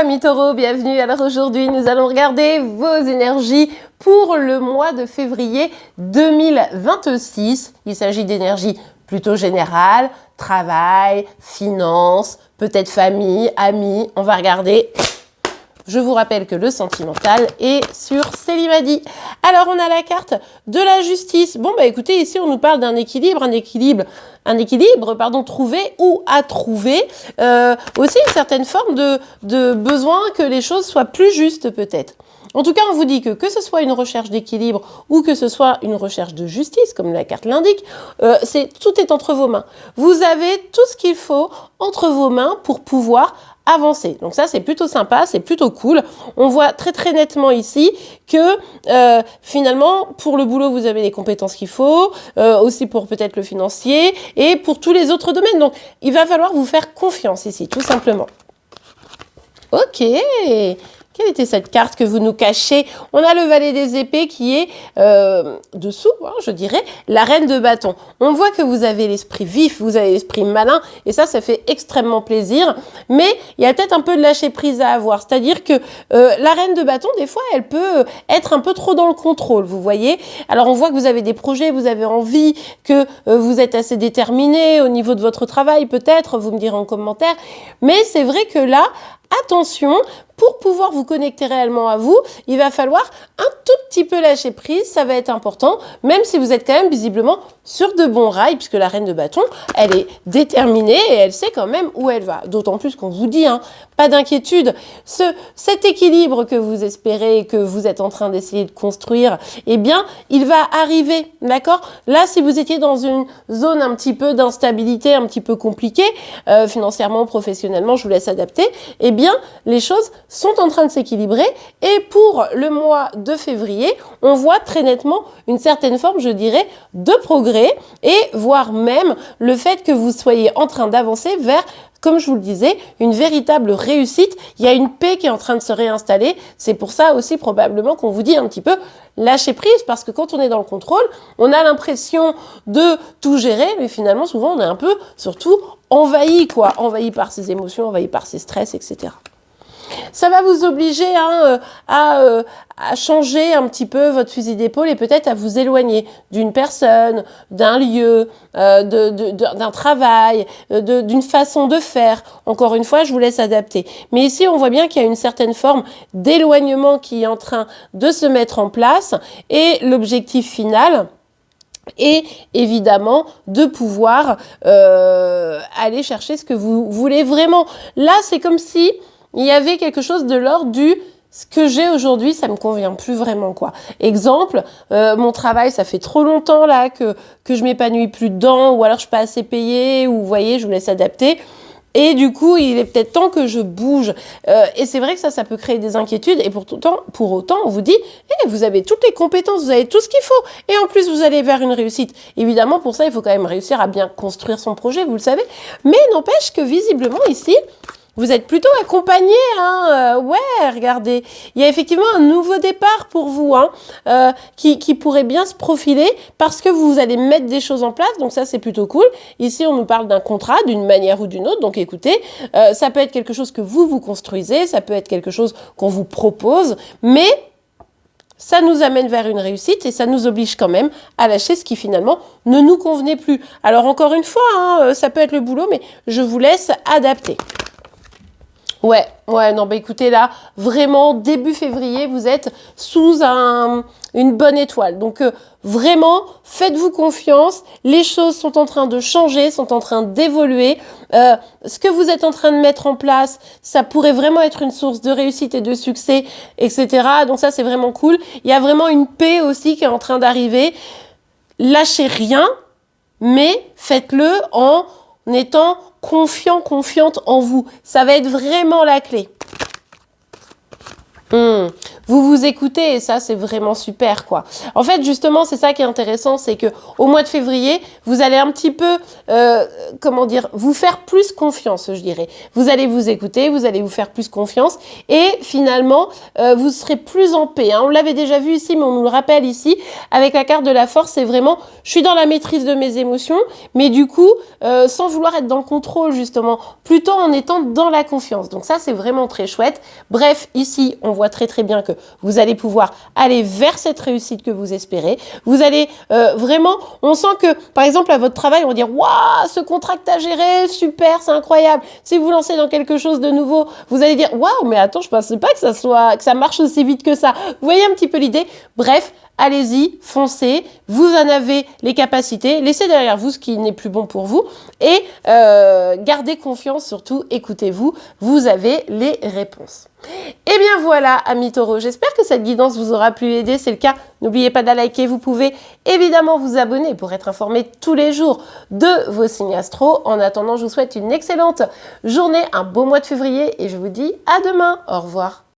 amis taureaux, bienvenue. Alors aujourd'hui, nous allons regarder vos énergies pour le mois de février 2026. Il s'agit d'énergie plutôt générale, travail, finances, peut-être famille, amis. On va regarder. Je vous rappelle que le sentimental est sur Célimadi. Alors, on a la carte de la justice. Bon, bah écoutez, ici, on nous parle d'un équilibre, trouvé ou à trouver. Aussi, une certaine forme de besoin que les choses soient plus justes, peut-être. En tout cas, on vous dit que ce soit une recherche d'équilibre ou que ce soit une recherche de justice, comme la carte l'indique, tout est entre vos mains. Vous avez tout ce qu'il faut entre vos mains pour pouvoir avancer. Donc ça, c'est plutôt sympa, c'est plutôt cool. On voit très très nettement ici que finalement, pour le boulot, vous avez les compétences qu'il faut, aussi pour peut-être le financier et pour tous les autres domaines. Donc, il va falloir vous faire confiance ici, tout simplement. Ok. Quelle était cette carte que vous nous cachez? On a le valet des épées qui est dessous, hein, je dirais, la reine de bâton. On voit que vous avez l'esprit vif, vous avez l'esprit malin, et ça fait extrêmement plaisir. Mais il y a peut-être un peu de lâcher prise à avoir. C'est-à-dire que la reine de bâton, des fois, elle peut être un peu trop dans le contrôle, vous voyez. Alors, on voit que vous avez des projets, vous avez envie, que vous êtes assez déterminé au niveau de votre travail, peut-être, vous me direz en commentaire. Mais c'est vrai que là, attention, pour pouvoir vous connecter réellement à vous, il va falloir un tout petit peu lâcher prise, ça va être important, même si vous êtes quand même visiblement sur de bons rails, puisque la reine de bâton, elle est déterminée et elle sait quand même où elle va. D'autant plus qu'on vous dit, hein, pas d'inquiétude, cet équilibre que vous espérez, que vous êtes en train d'essayer de construire, eh bien, il va arriver, d'accord? Là, si vous étiez dans une zone un petit peu d'instabilité, un petit peu compliquée, financièrement, professionnellement, je vous laisse adapter, eh bien, les choses sont en train de s'équilibrer et pour le mois de février, on voit très nettement une certaine forme, je dirais, de progrès et voire même le fait que vous soyez en train d'avancer vers, comme je vous le disais, une véritable réussite. Il y a une paix qui est en train de se réinstaller. C'est pour ça aussi probablement qu'on vous dit un petit peu lâcher prise, parce que quand on est dans le contrôle, on a l'impression de tout gérer, mais finalement, souvent, on est un peu, surtout, envahi par ses émotions, envahi par ses stress, etc. Ça va vous obliger à changer un petit peu votre fusil d'épaule et peut-être à vous éloigner d'une personne, d'un lieu, d'un travail, d'une façon de faire. Encore une fois, je vous laisse adapter. Mais ici, on voit bien qu'il y a une certaine forme d'éloignement qui est en train de se mettre en place et l'objectif final et évidemment de pouvoir aller chercher ce que vous voulez vraiment. Là, c'est comme si il y avait quelque chose de l'ordre du « ce que j'ai aujourd'hui, ça me convient plus vraiment ». Quoi. Exemple, mon travail, ça fait trop longtemps là que je m'épanouis plus dedans, ou alors je suis pas assez payée, ou vous voyez, je vous laisse adapter. Et du coup, il est peut-être temps que je bouge. Et c'est vrai que ça peut créer des inquiétudes. Et pour autant, on vous dit, vous avez toutes les compétences, vous avez tout ce qu'il faut. Et en plus, vous allez vers une réussite. Évidemment, pour ça, il faut quand même réussir à bien construire son projet, vous le savez. Mais n'empêche que visiblement, ici, vous êtes plutôt accompagné, hein. Ouais, regardez, il y a effectivement un nouveau départ pour vous, hein, qui pourrait bien se profiler parce que vous allez mettre des choses en place, donc ça c'est plutôt cool. Ici, on nous parle d'un contrat, d'une manière ou d'une autre, donc écoutez, ça peut être quelque chose que vous construisez, ça peut être quelque chose qu'on vous propose, mais ça nous amène vers une réussite et ça nous oblige quand même à lâcher ce qui finalement ne nous convenait plus. Alors encore une fois, hein, ça peut être le boulot, mais je vous laisse adapter. Ouais, non, bah écoutez, là, vraiment, début février, vous êtes sous une bonne étoile. Donc, vraiment, faites-vous confiance. Les choses sont en train de changer, sont en train d'évoluer. Ce que vous êtes en train de mettre en place, ça pourrait vraiment être une source de réussite et de succès, etc. Donc ça, c'est vraiment cool. Il y a vraiment une paix aussi qui est en train d'arriver. Lâchez rien, mais faites-le en étant confiante en vous. Ça va être vraiment la clé. vous vous écoutez et ça, c'est vraiment super, quoi. En fait, justement, c'est ça qui est intéressant, c'est que au mois de février, vous allez un petit peu, comment dire, vous faire plus confiance, je dirais. Vous allez vous écouter, vous allez vous faire plus confiance et finalement, vous serez plus en paix. Hein. On l'avait déjà vu ici, mais on nous le rappelle ici, avec la carte de la force, c'est vraiment, je suis dans la maîtrise de mes émotions, mais du coup, sans vouloir être dans le contrôle, justement, plutôt en étant dans la confiance. Donc ça, c'est vraiment très chouette. Bref, ici, on voit très très bien que vous allez pouvoir aller vers cette réussite que vous espérez. Vous allez vraiment, on sent que, par exemple, à votre travail, on va dire, waouh, ce contrat que tu as géré, super, c'est incroyable. Si vous lancez dans quelque chose de nouveau, vous allez dire, waouh, mais attends, je pensais pas que ça marche aussi vite que ça. Vous voyez un petit peu l'idée? Bref, allez-y, foncez, vous en avez les capacités, laissez derrière vous ce qui n'est plus bon pour vous et gardez confiance, surtout écoutez-vous, vous avez les réponses. Et bien voilà, amis taureaux, j'espère que cette guidance vous aura pu aider. C'est le cas, n'oubliez pas de la liker. Vous pouvez évidemment vous abonner pour être informé tous les jours de vos signes astro. En attendant, je vous souhaite une excellente journée, un beau mois de février et je vous dis à demain. Au revoir.